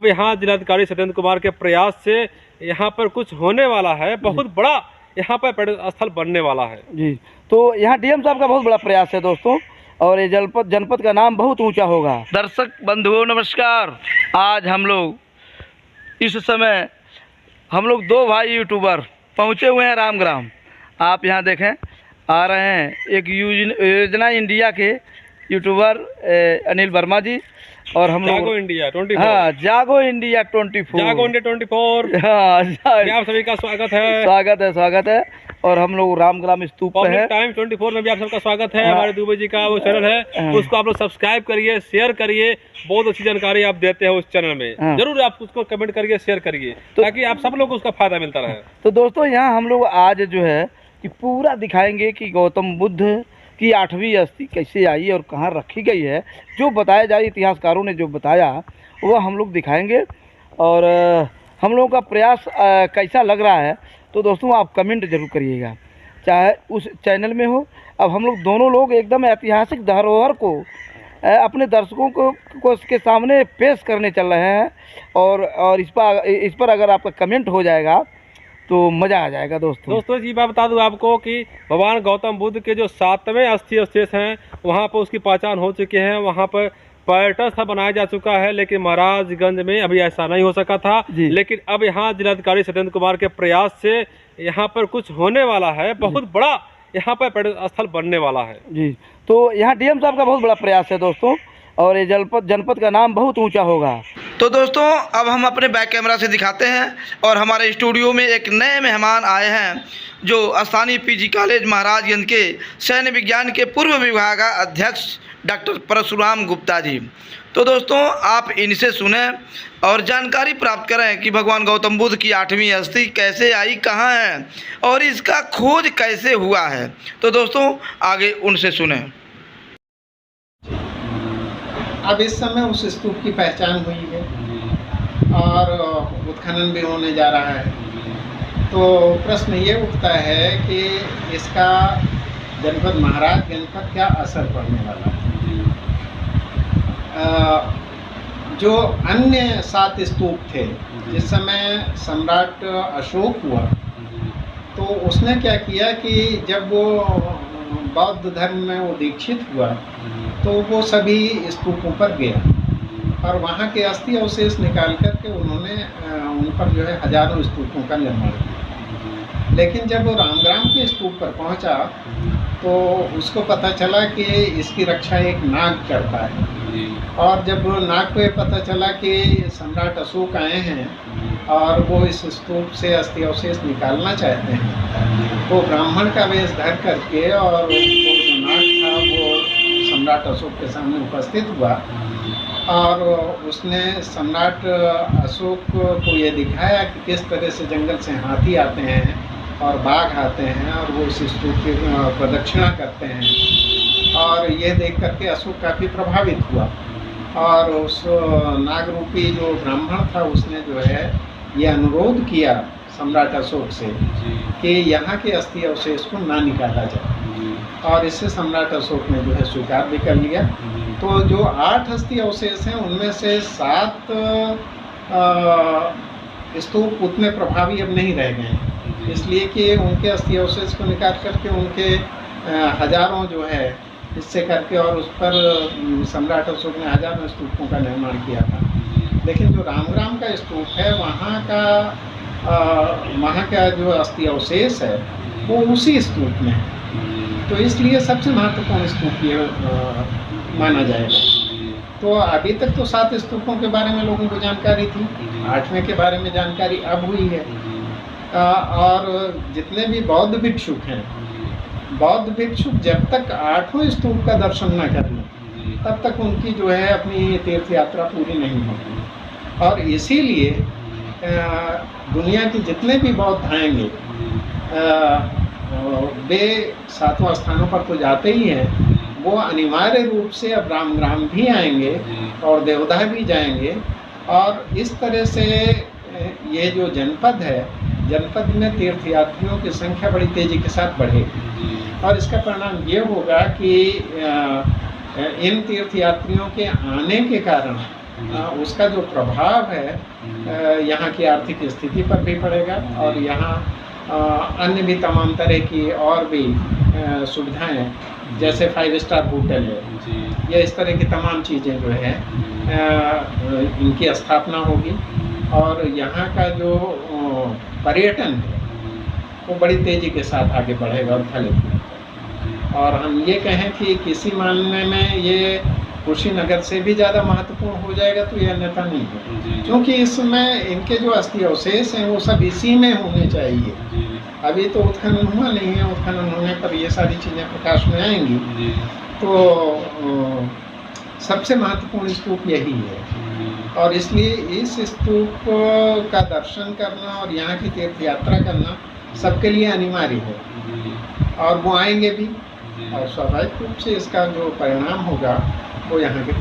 यहाँ जिलाधिकारी सत्येंद्र कुमार के प्रयास से यहाँ पर कुछ होने वाला है, बहुत बड़ा यहाँ पर पर्यटन स्थल बनने वाला है जी। तो यहाँ डीएम साहब का बहुत बड़ा प्रयास है दोस्तों, और ये जनपद का नाम बहुत ऊंचा होगा। दर्शक बंधुओं नमस्कार। आज हम लोग इस समय दो भाई यूट्यूबर पहुँचे हुए हैं रामग्राम। आप यहाँ देखें आ रहे हैं एक योजना इंडिया के यूट्यूबर अनिल वर्मा जी, और हम लोग जागो इंडिया 24। हाँ, जागो इंडिया 24। जागो इंडिया 24। हाँ, आप सभी का स्वागत है। और हम लोग रामग्राम स्तूप पे है। टाइम 24 में भी आप सबका स्वागत है। हमारे दुबे जी का वो चैनल है, उसको आप लोग सब्सक्राइब करिए, शेयर करिए। बहुत अच्छी जानकारी आप देते हैं उस चैनल में। जरूर आप उसको कमेंट करिए, शेयर करिए, ताकि आप सब लोग को उसका फायदा मिलता रहे। तो दोस्तों यहाँ हम लोग आज जो है कि पूरा दिखाएंगे कि गौतम बुद्ध की 8वीं अस्थि कैसे आई और कहाँ रखी गई है। जो बताया जाए, इतिहासकारों ने जो बताया वो हम लोग दिखाएंगे, और हम लोगों का प्रयास कैसा लग रहा है। तो दोस्तों आप कमेंट जरूर करिएगा, चाहे उस चैनल में हो। अब हम लोग दोनों लोग एकदम ऐतिहासिक धरोहर को अपने दर्शकों को के सामने पेश करने चल रहे हैं, और इस पर अगर आपका कमेंट हो जाएगा तो मज़ा आ जाएगा दोस्तों जी। बात बता दूं आपको कि भगवान गौतम बुद्ध के जो 7वें अस्थि अवशेष हैं, वहाँ पर उसकी पहचान हो चुकी है। वहाँ पर पर्यटन स्थल बनाया जा चुका है, लेकिन महाराजगंज में अभी ऐसा नहीं हो सका था। लेकिन अब यहाँ जिलाधिकारी सत्येंद्र कुमार के प्रयास से यहाँ पर कुछ होने वाला है, बहुत बड़ा यहाँ पर पर्यटन स्थल बनने वाला है जी। तो यहाँ डीएम साहब का बहुत बड़ा प्रयास है दोस्तों, और ये जनपद का नाम बहुत ऊंचा होगा। तो दोस्तों अब हम अपने बैक कैमरा से दिखाते हैं, और हमारे स्टूडियो में एक नए मेहमान आए हैं, जो स्थानीय पीजी कॉलेज महाराजगंज के सैन्य विज्ञान के पूर्व विभाग अध्यक्ष डॉक्टर परशुराम गुप्ता जी। तो दोस्तों आप इनसे सुने और जानकारी प्राप्त करें कि भगवान गौतम बुद्ध की 8वीं अस्थि कैसे आई, कहाँ है, और इसका खोज कैसे हुआ है। तो दोस्तों आगे उनसे सुने। अब इस समय उस स्तूप की पहचान हुई है और उत्खनन भी होने जा रहा है। तो प्रश्न ये उठता है कि इसका जनपद महाराजगंज पर क्या असर पड़ने वाला है। जो अन्य 7 स्तूप थे, जिस समय सम्राट अशोक हुआ, तो उसने क्या किया कि जब वो बौद्ध धर्म में वो दीक्षित हुआ, तो वो सभी स्तूपों पर गया और वहाँ के अस्थि अवशेष निकाल करके उन्होंने उन पर जो है हजारों स्तूपों का निर्माण किया। लेकिन जब वो रामग्राम के स्तूप पर पहुँचा तो उसको पता चला कि इसकी रक्षा एक नाग करता है, और जब नाग को ये पता चला कि सम्राट अशोक आए हैं और वो इस स्तूप से अस्थि अवशेष निकालना चाहते हैं, तो ब्राह्मण का वेश धर करके और वो जो नाग था वो सम्राट अशोक के सामने उपस्थित हुआ, और उसने सम्राट अशोक को ये दिखाया कि किस तरह से जंगल से हाथी आते हैं और बाघ आते हैं और वो इस स्तूप की प्रदक्षिणा करते हैं। और ये देख करके अशोक काफ़ी प्रभावित हुआ, और उस नागरूपी जो ब्राह्मण था उसने जो है ये अनुरोध किया सम्राट अशोक से कि यहाँ के अस्थि अवशेष को ना निकाला जाए, और इससे सम्राट अशोक ने जो है स्वीकार भी कर लिया। तो जो 8 अस्थि अवशेष हैं उनमें से 7 स्तूप उतने प्रभावी अब नहीं रह गए, इसलिए कि उनके अस्थि अवशेष को निकाल करके उनके हजारों जो है हिस्से करके और उस पर सम्राट अशोक ने हजारों स्तूपों का निर्माण किया था। लेकिन जो रामग्राम का स्तूप है वहाँ का जो अस्थि अवशेष है वो उसी स्तूप में है, तो इसलिए सबसे महत्वपूर्ण स्तूप ये माना जाएगा। तो अभी तक तो 7 स्तूपों के बारे में लोगों को जानकारी थी, 8वें के बारे में जानकारी अब हुई है। और जितने भी बौद्ध भिक्षुक हैं, बौद्ध भिक्षुक जब तक 8वें स्तूप का दर्शन न कर लें तब तक उनकी जो है अपनी तीर्थ यात्रा पूरी नहीं होती। और इसीलिए दुनिया के जितने भी बौद्ध आएंगे वे 7वां स्थानों पर तो जाते ही हैं, वो अनिवार्य रूप से अब रामग्राम भी आएंगे और देवदाह भी जाएंगे। और इस तरह से ये जो जनपद है, जनपद में तीर्थयात्रियों की संख्या बड़ी तेज़ी के साथ बढ़ेगी, और इसका परिणाम ये होगा कि इन तीर्थयात्रियों के आने के कारण उसका जो प्रभाव है यहाँ की आर्थिक स्थिति पर भी पड़ेगा और यहाँ अन्य भी तमाम तरह की और भी सुविधाएं जैसे 5 स्टार होटल है या इस तरह की तमाम चीज़ें जो है इनकी स्थापना होगी और यहाँ का जो पर्यटन है वो बड़ी तेज़ी के साथ आगे बढ़ेगा और फलित होगा। और हम ये कहें कि किसी मामले में ये कुशीनगर से भी ज़्यादा महत्वपूर्ण हो जाएगा तो ये अन्यथा नहीं है, क्योंकि इसमें इनके जो अस्थि अवशेष हैं वो सब इसी में होने चाहिए। अभी तो उत्खनन हुआ नहीं है, उत्खनन होने पर ये सारी चीज़ें प्रकाश में आएंगी। तो सबसे महत्वपूर्ण स्तूप यही है और इसलिए इस स्तूप का दर्शन करना और यहाँ की तीर्थ यात्रा करना सबके लिए अनिवार्य है और वो आएंगे भी और स्वाभाविक रूप से इसका जो परिणाम होगा वो यहाँ के